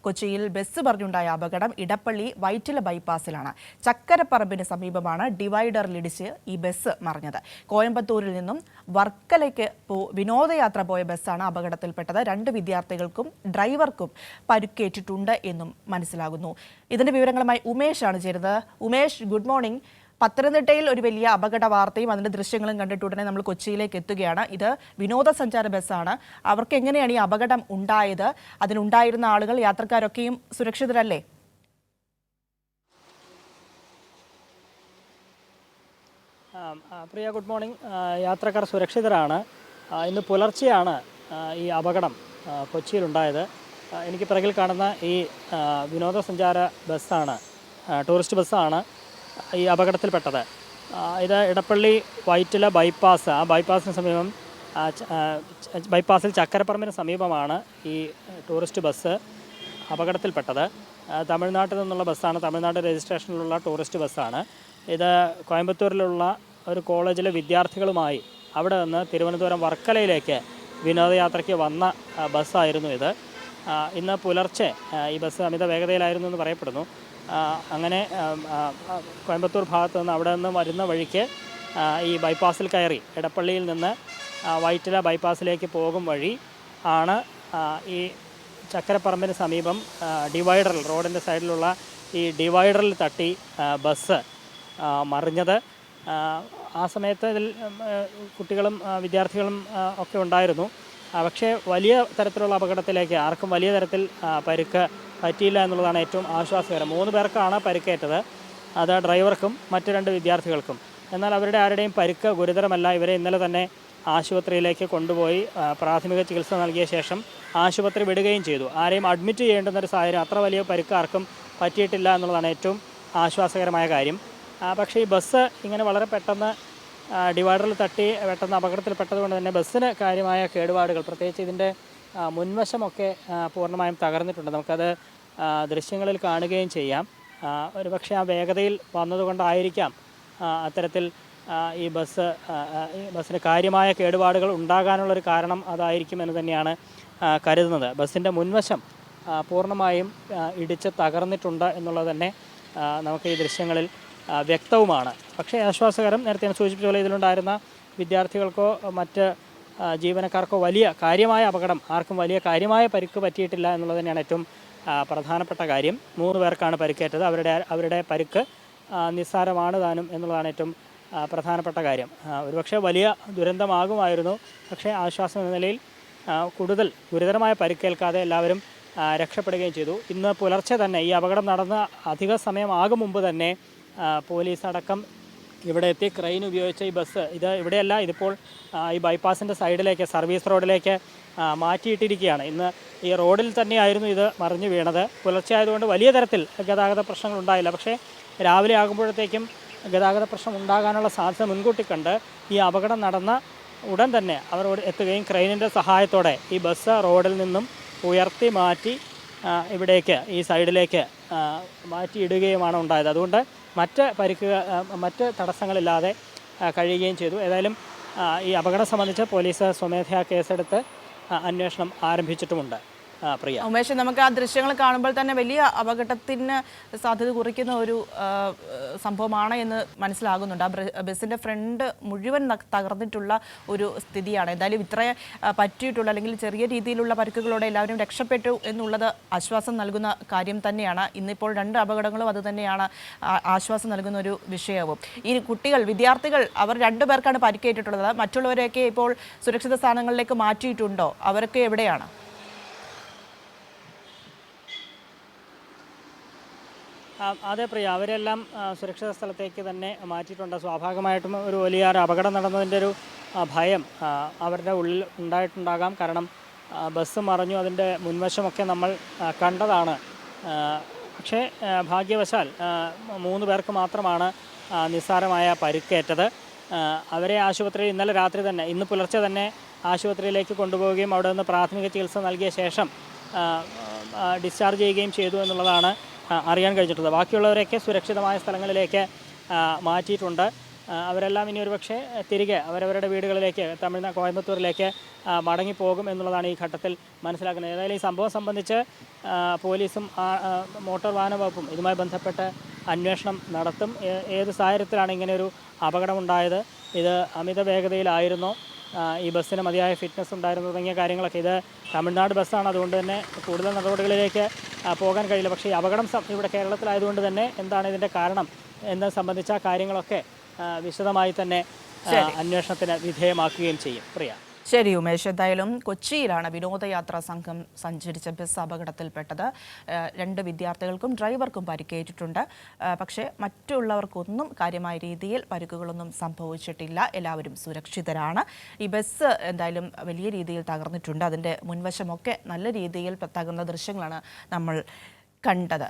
കൊച്ചിയിൽ ബസ് മറിഞ്ഞുണ്ടായ അപകടം ഇടപ്പള്ളി വൈറ്റില ബൈപ്പാസിലാണ്. ചക്കരപ്പറമ്പിന് സമീപമാണ് ഡിവൈഡറിലിടിച്ച് ഈ ബസ് മറിഞ്ഞത്. കോയമ്പത്തൂരിൽ നിന്നും വർക്കലയ്ക്ക് വിനോദയാത്ര പോയ ബസ്സാണ് അപകടത്തിൽപ്പെട്ടത്. 2 വിദ്യാർത്ഥികൾക്കും ഡ്രൈവർക്കും പരുക്കേറ്റിട്ടുണ്ട് എന്നും മനസ്സിലാകുന്നു. ഇതിന്റെ വിവരങ്ങളുമായി ഉമേഷാണ് ചേരുന്നത്. Umesh, good morning. പത്തനംതിട്ടയിൽ ഒരു വലിയ അപകട വാർത്തയും അതിന്റെ ദൃശ്യങ്ങളും കണ്ടിട്ടുടനെ നമ്മൾ കൊച്ചിയിലേക്ക് എത്തുകയാണ്. ഇത് വിനോദസഞ്ചാര ബസ്സാണ്. അവർക്ക് എങ്ങനെയാണ് ഈ അപകടം ഉണ്ടായത്? അതിനുണ്ടായിരുന്ന ആളുകൾ, യാത്രക്കാരൊക്കെയും സുരക്ഷിതരല്ലേ? പ്രിയ, ഗുഡ് മോർണിംഗ്. യാത്രക്കാർ സുരക്ഷിതരാണ്. ഇന്ന് പുലർച്ചെയാണ് ഈ അപകടം കൊച്ചിയിലുണ്ടായത്. എനിക്ക് പിറകിൽ കാണുന്ന ഈ വിനോദസഞ്ചാര ബസ്സാണ്, ടൂറിസ്റ്റ് ബസ്സാണ് ഈ അപകടത്തിൽപ്പെട്ടത്. ഇത് ഇടപ്പള്ളി വൈറ്റില ബൈപ്പാസ്, ആ ബൈപ്പാസിന് സമീപം, ബൈപ്പാസിൽ ചക്കരപ്പറമ്പിന് സമീപമാണ് ഈ ടൂറിസ്റ്റ് ബസ് അപകടത്തിൽപ്പെട്ടത്. തമിഴ്നാട്ടിൽ നിന്നുള്ള ബസ്സാണ്, തമിഴ്നാട് രജിസ്ട്രേഷനിലുള്ള ടൂറിസ്റ്റ് ബസ്സാണ്. ഇത് കോയമ്പത്തൂരിലുള്ള ഒരു കോളേജിലെ വിദ്യാർത്ഥികളുമായി അവിടെ നിന്ന് തിരുവനന്തപുരം വർക്കലയിലേക്ക് വിനോദയാത്രയ്ക്ക് വന്ന ബസ്സായിരുന്നു ഇത്. ഇന്ന് പുലർച്ചെ ഈ ബസ് അമിത വേഗതയിലായിരുന്നു എന്ന് പറയപ്പെടുന്നു. അങ്ങനെ കോയമ്പത്തൂർ ഭാഗത്ത് നിന്ന് അവിടെ നിന്ന് വരുന്ന വഴിക്ക് ഈ ബൈപ്പാസിൽ കയറി ഇടപ്പള്ളിയിൽ നിന്ന് വൈറ്റില ബൈപ്പാസിലേക്ക് പോകും വഴി ആണ് ഈ ചക്കരപ്പറമ്പിന് സമീപം ഡിവൈഡറിൽ, റോഡിൻ്റെ സൈഡിലുള്ള ഈ ഡിവൈഡറിൽ തട്ടി ബസ് മറിഞ്ഞത്. ആ സമയത്ത് ഇതിൽ കുട്ടികളും വിദ്യാർത്ഥികളും ഒക്കെ ഉണ്ടായിരുന്നു. പക്ഷേ വലിയ തരത്തിലുള്ള അപകടത്തിലേക്ക് ആർക്കും വലിയ തരത്തിൽ പരിക്ക് പറ്റിയില്ല എന്നുള്ളതാണ് ഏറ്റവും ആശ്വാസകരം. 3 പേർക്കാണ് പരിക്കേറ്റത്. അത് ഡ്രൈവർക്കും മറ്റ് 2 വിദ്യാർത്ഥികൾക്കും. എന്നാൽ അവരുടെ ആരുടെയും പരിക്ക് ഗുരുതരമല്ല. ഇവരെ ഇന്നലെ തന്നെ ആശുപത്രിയിലേക്ക് കൊണ്ടുപോയി പ്രാഥമിക ചികിത്സ നൽകിയ ശേഷം ആശുപത്രി വിടുകയും ചെയ്തു. ആരെയും അഡ്മിറ്റ് ചെയ്യേണ്ടുന്നൊരു സാഹചര്യം, അത്ര വലിയ പരിക്ക് ആർക്കും പറ്റിയിട്ടില്ല എന്നുള്ളതാണ് ഏറ്റവും ആശ്വാസകരമായ കാര്യം. പക്ഷേ ഈ ബസ് ഇങ്ങനെ വളരെ പെട്ടെന്ന് ഡിവൈഡറിൽ തട്ടി പെട്ടെന്ന് അപകടത്തിൽപ്പെട്ടതുകൊണ്ട് തന്നെ ബസ്സിന് കാര്യമായ കേടുപാടുകൾ, പ്രത്യേകിച്ച് ഇതിൻ്റെ മുൻവശമൊക്കെ പൂർണ്ണമായും തകർന്നിട്ടുണ്ട്. നമുക്കത് ദൃശ്യങ്ങളിൽ കാണുകയും ചെയ്യാം. ഒരുപക്ഷെ ആ വേഗതയിൽ വന്നതുകൊണ്ടായിരിക്കാം അത്തരത്തിൽ ഈ ബസ്സിന് കാര്യമായ കേടുപാടുകൾ ഉണ്ടാകാനുള്ളൊരു കാരണം അതായിരിക്കും എന്ന് തന്നെയാണ് കരുതുന്നത്. ബസ്സിൻ്റെ മുൻവശം പൂർണ്ണമായും ഇടിച്ച് തകർന്നിട്ടുണ്ട് എന്നുള്ളത് തന്നെ നമുക്ക് ഈ ദൃശ്യങ്ങളിൽ വ്യക്തവുമാണ്. പക്ഷേ ആശ്വാസകരം, നേരത്തെ ഞാൻ സൂചിപ്പിച്ച പോലെ ഇതിലുണ്ടായിരുന്ന വിദ്യാർത്ഥികൾക്കോ മറ്റ് ജീവനക്കാർക്കോ വലിയ കാര്യമായ അപകടം, ആർക്കും വലിയ കാര്യമായ പരിക്ക് പറ്റിയിട്ടില്ല എന്നുള്ളത് തന്നെയാണ് ഏറ്റവും പ്രധാനപ്പെട്ട കാര്യം. 3 പേർക്കാണ് പരിക്കേറ്റത്. അവരുടെ പരിക്ക് നിസ്സാരമാണ് താനും എന്നുള്ളതാണ് ഏറ്റവും പ്രധാനപ്പെട്ട കാര്യം. ഒരുപക്ഷെ വലിയ ദുരന്തമാകുമായിരുന്നു. പക്ഷേ ആശ്വാസം എന്ന നിലയിൽ കൂടുതൽ ഗുരുതരമായ പരിക്കേൽക്കാതെ എല്ലാവരും രക്ഷപ്പെടുകയും ചെയ്തു. ഇന്ന് പുലർച്ചെ തന്നെ ഈ അപകടം നടന്ന അധിക സമയമാകും മുമ്പ് തന്നെ പോലീസ് അടക്കം ഇവിടെ എത്തി ക്രെയിൻ ഉപയോഗിച്ച് ഈ ബസ്, ഇത് ഇവിടെയല്ല, ഇതിപ്പോൾ ഈ ബൈപ്പാസിൻ്റെ സൈഡിലേക്ക്, സർവീസ് റോഡിലേക്ക് മാറ്റിയിട്ടിരിക്കുകയാണ്. ഇന്ന് ഈ റോഡിൽ തന്നെയായിരുന്നു ഇത് മറിഞ്ഞു വീണത്. പുലർച്ചെ ആയതുകൊണ്ട് വലിയ തരത്തിൽ ഗതാഗത പ്രശ്നങ്ങൾ ഉണ്ടായില്ല. പക്ഷേ രാവിലെ ആകുമ്പോഴത്തേക്കും ഗതാഗത പ്രശ്നം ഉണ്ടാകാനുള്ള സാധ്യത മുൻകൂട്ടി കണ്ട് ഈ അപകടം നടന്ന ഉടൻ തന്നെ അവർ എത്തുകയും ക്രെയിനിൻ്റെ സഹായത്തോടെ ഈ ബസ് റോഡിൽ നിന്നും ഉയർത്തി മാറ്റി ഇവിടേക്ക്, ഈ സൈഡിലേക്ക് മാറ്റിയിടുകയുമാണ് ഉണ്ടായത്. അതുകൊണ്ട് മറ്റ് തടസ്സങ്ങളില്ലാതെ കഴിയുകയും ചെയ്തു. ഏതായാലും ഈ അപകടം സംബന്ധിച്ച് പോലീസ് സ്വമേധയാ കേസെടുത്ത് അന്വേഷണം ആരംഭിച്ചിട്ടുമുണ്ട്. പ്രിയ, ഉമേഷ്, നമുക്ക് ആ ദൃശ്യങ്ങൾ കാണുമ്പോൾ തന്നെ വലിയ അപകടത്തിന് സാധ്യത കുറിക്കുന്ന ഒരു സംഭവമാണ് എന്ന് മനസ്സിലാകുന്നുണ്ട്. ആ ബസ്സിൻ്റെ ഫ്രണ്ട് മുഴുവൻ തകർന്നിട്ടുള്ള ഒരു സ്ഥിതിയാണ്. എന്തായാലും ഇത്ര പറ്റിയിട്ടുള്ള, അല്ലെങ്കിൽ ചെറിയ രീതിയിലുള്ള പരിക്കുകളോടെ എല്ലാവരും രക്ഷപ്പെട്ടു എന്നുള്ളത് ആശ്വാസം നൽകുന്ന കാര്യം തന്നെയാണ്. ഇന്നിപ്പോൾ 2 അപകടങ്ങളും അത് തന്നെയാണ് ആശ്വാസം നൽകുന്ന ഒരു വിഷയവും. ഈ കുട്ടികൾ, വിദ്യാർത്ഥികൾ, അവർ 2 പേർക്കാണ് പരിക്കേറ്റിട്ടുള്ളത്. മറ്റുള്ളവരെയൊക്കെ ഇപ്പോൾ സുരക്ഷിത സ്ഥാനങ്ങളിലേക്ക് മാറ്റിയിട്ടുണ്ടോ? അവരൊക്കെ എവിടെയാണ്? അതെ പ്രിയ, അവരെല്ലാം സുരക്ഷിത സ്ഥലത്തേക്ക് തന്നെ മാറ്റിയിട്ടുണ്ട്. സ്വാഭാവികമായിട്ടും ഒരു വലിയ അപകടം നടന്നതിൻ്റെ ഒരു ഭയം അവരുടെ ഉള്ളിൽ ഉണ്ടായിട്ടുണ്ടാകാം. കാരണം ബസ് മറിഞ്ഞു, അതിൻ്റെ മുൻവശമൊക്കെ നമ്മൾ കണ്ടതാണ്. പക്ഷേ ഭാഗ്യവശാൽ 3 പേർക്ക് മാത്രമാണ് നിസ്സാരമായ പരിക്കേറ്റത്. അവരെ ആശുപത്രിയിൽ ഇന്നലെ രാത്രി തന്നെ, ഇന്ന് പുലർച്ചെ തന്നെ ആശുപത്രിയിലേക്ക് കൊണ്ടുപോവുകയും അവിടെ നിന്ന് പ്രാഥമിക ചികിത്സ നൽകിയ ശേഷം ഡിസ്ചാർജ് ചെയ്യുകയും ചെയ്തു എന്നുള്ളതാണ് അറിയാൻ കഴിഞ്ഞിട്ടുള്ളത്. ബാക്കിയുള്ളവരെയൊക്കെ സുരക്ഷിതമായ സ്ഥലങ്ങളിലേക്ക് മാറ്റിയിട്ടുണ്ട്. അവരെല്ലാം ഇനി ഒരുപക്ഷെ തിരികെ അവരവരുടെ വീടുകളിലേക്ക് കോയമ്പത്തൂരിലേക്ക് മടങ്ങിപ്പോകും എന്നുള്ളതാണ് ഈ ഘട്ടത്തിൽ മനസ്സിലാക്കുന്നത്. ഏതായാലും ഈ സംഭവം സംബന്ധിച്ച് പോലീസും മോട്ടോർ വാഹന വകുപ്പും ഇതുമായി ബന്ധപ്പെട്ട് അന്വേഷണം നടത്തും. ഏത് സാഹചര്യത്തിലാണ് ഇങ്ങനെയൊരു അപകടമുണ്ടായത്, ഇത് അമിത വേഗതയിലായിരുന്നോ, ഈ ബസ്സിന് മതിയായ ഫിറ്റ്നസ് ഉണ്ടായിരുന്നു തുടങ്ങിയ കാര്യങ്ങളൊക്കെ. ഇത് തമിഴ്നാട് ബസ്സാണ്, അതുകൊണ്ട് തന്നെ കൂടുതൽ നടപടികളിലേക്ക് പോകാൻ കഴിയില്ല. പക്ഷേ ഈ അപകടം ഇവിടെ കേരളത്തിലായതുകൊണ്ട് തന്നെ എന്താണ് ഇതിൻ്റെ കാരണം എന്നത് സംബന്ധിച്ച കാര്യങ്ങളൊക്കെ വിശദമായി തന്നെ അന്വേഷണത്തിന് വിധേയമാക്കുകയും ചെയ്യും. പ്രിയ. ശരി ഉമേഷ്, എന്തായാലും കൊച്ചിയിലാണ് വിനോദയാത്രാ സംഘം സഞ്ചരിച്ച ബസ് അപകടത്തിൽപ്പെട്ടത്. 2 വിദ്യാർത്ഥികൾക്കും ഡ്രൈവർക്കും പരിക്കേറ്റിട്ടുണ്ട്. പക്ഷേ മറ്റുള്ളവർക്കൊന്നും കാര്യമായ രീതിയിൽ പരിക്കുകളൊന്നും സംഭവിച്ചിട്ടില്ല. എല്ലാവരും സുരക്ഷിതരാണ്. ഈ ബസ് എന്തായാലും വലിയ രീതിയിൽ തകർന്നിട്ടുണ്ട്. അതിൻ്റെ മുൻവശമൊക്കെ നല്ല രീതിയിൽ തകർന്ന ദൃശ്യങ്ങളാണ് നമ്മൾ കണ്ടത്.